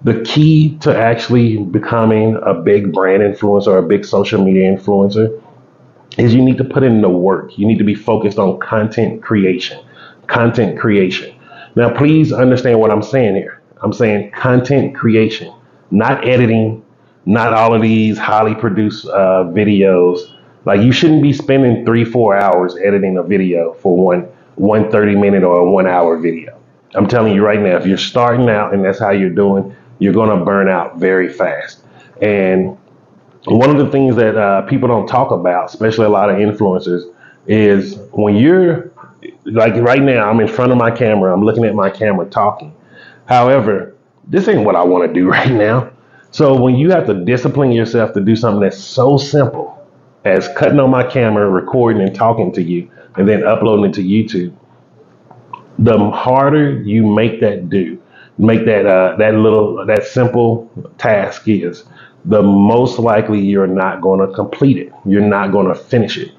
The key to actually becoming a big brand influencer or a big social media influencer is you need to put in the work. You need to be focused on content creation. Content creation. Now, please understand what I'm saying here. I'm saying content creation, not editing, not all of these highly produced videos. Like you shouldn't be spending 3, 4 hours editing a video for one 30 minute or a 1 hour video. I'm telling you right now, if you're starting out and that's how you're doing, you're gonna burn out very fast. And one of the things that people don't talk about, especially a lot of influencers, is when you're like right now, I'm in front of my camera, I'm looking at my camera talking. However, this ain't what I want to do right now. So when you have to discipline yourself to do something that's so simple as cutting on my camera, recording and talking to you, and then uploading it to YouTube, the harder you make that simple task is, the most likely you're not going to complete it. You're not going to finish it.